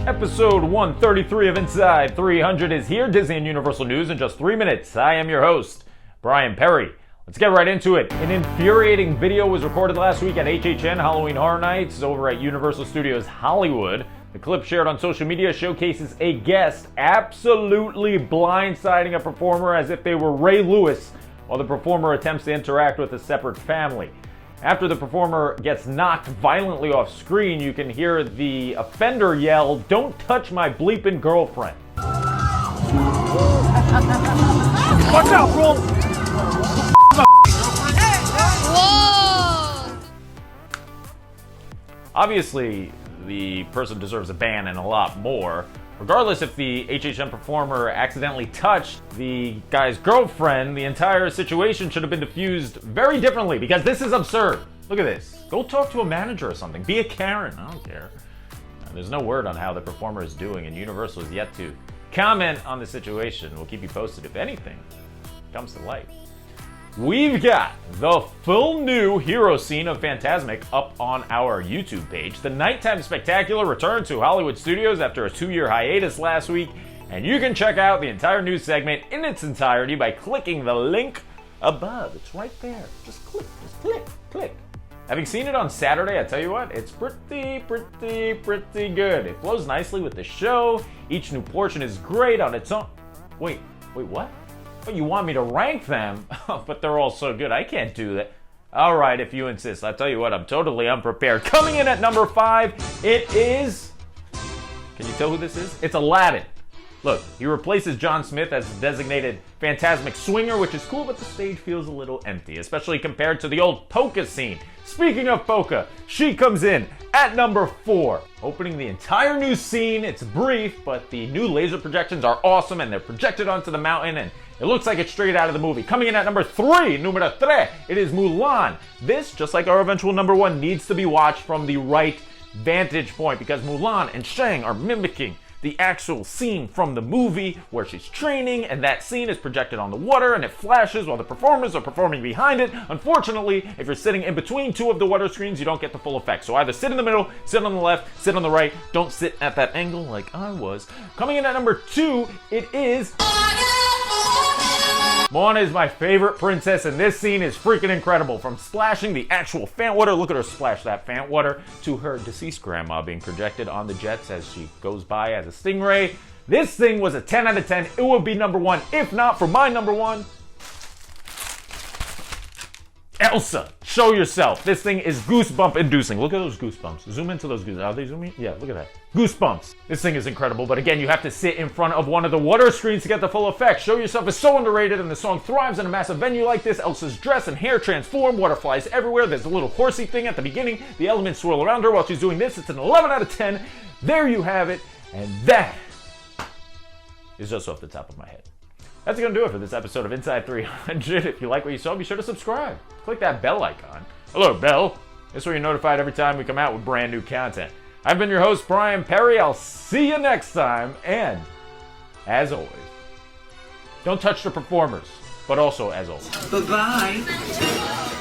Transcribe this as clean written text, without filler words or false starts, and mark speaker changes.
Speaker 1: Episode 133 of Inside 300 is here. Disney and Universal News in just 3 minutes. I am your host, Brian Perry. Let's get right into it. An infuriating video was recorded last week at HHN Halloween Horror Nights over at Universal Studios Hollywood. The clip shared on social media showcases a guest absolutely blindsiding a performer as if they were Ray Lewis, while the performer attempts to interact with a separate family. After the performer gets knocked violently off screen, you can hear the offender yell, "Don't touch my bleeping girlfriend." Watch out, bro!
Speaker 2: Whoa!
Speaker 1: Obviously, the person deserves a ban and a lot more. Regardless if the HHN performer accidentally touched the guy's girlfriend, the entire situation should have been diffused very differently because this is absurd. Look at this. Go talk to a manager or something. Be a Karen. I don't care. There's no word on how the performer is doing, and Universal is yet to comment on the situation. We'll keep you posted if anything comes to light. We've got the full new hero scene of Fantasmic up on our YouTube page. The Nighttime Spectacular returned to Hollywood Studios after a 2-year hiatus last week, and you can check out the entire news segment in its entirety by clicking the link above. It's right there. Just click, click. Having seen it on Saturday, I tell you what, it's pretty good. It flows nicely with the show. Each new portion is great on its own. Wait, what? Oh, you want me to rank them? But they're all so good. I can't do that. All right, if you insist. I'll tell you what, I'm totally unprepared. Coming in at number 5, it is... Can you tell who this is? It's Aladdin. Look, he replaces John Smith as the designated Fantasmic swinger, which is cool, but the stage feels a little empty, especially compared to the old Polka scene. Speaking of Polka, she comes in at number 4. Opening the entire new scene, it's brief, but the new laser projections are awesome, and they're projected onto the mountain, and it looks like it's straight out of the movie. Coming in at number 3, numero 3, it is Mulan. This, just like our eventual number 1, needs to be watched from the right vantage point because Mulan and Shang are mimicking the actual scene from the movie where she's training, and that scene is projected on the water and it flashes while the performers are performing behind it. Unfortunately, if you're sitting in between 2 of the water screens, you don't get the full effect. So either sit in the middle, sit on the left, sit on the right. Don't sit at that angle like I was. Coming in at number 2, it is... Moana is my favorite princess, and this scene is freaking incredible. From splashing the actual fan water, look at her splash that fan water, to her deceased grandma being projected on the jets as she goes by as a stingray. This thing was a 10 out of 10. It would be number 1, if not for my number 1. Elsa, show yourself. This thing is goosebump inducing. Look at those goosebumps. Zoom into those goosebumps. Are they zooming? Yeah, look at that. Goosebumps. This thing is incredible, but again, you have to sit in front of one of the water screens to get the full effect. Show Yourself is so underrated, and the song thrives in a massive venue like this. Elsa's dress and hair transform. Water flies everywhere. There's a little horsey thing at the beginning. The elements swirl around her while she's doing this. It's an 11 out of 10. There you have it. And that is just off the top of my head. That's going to do it for this episode of Inside 300. If you like what you saw, be sure to subscribe. Click that bell icon. Hello, bell. This way you're notified every time we come out with brand new content. I've been your host, Brian Perry. I'll see you next time. And, as always, don't touch the performers, but also, as always,
Speaker 3: Bye-bye.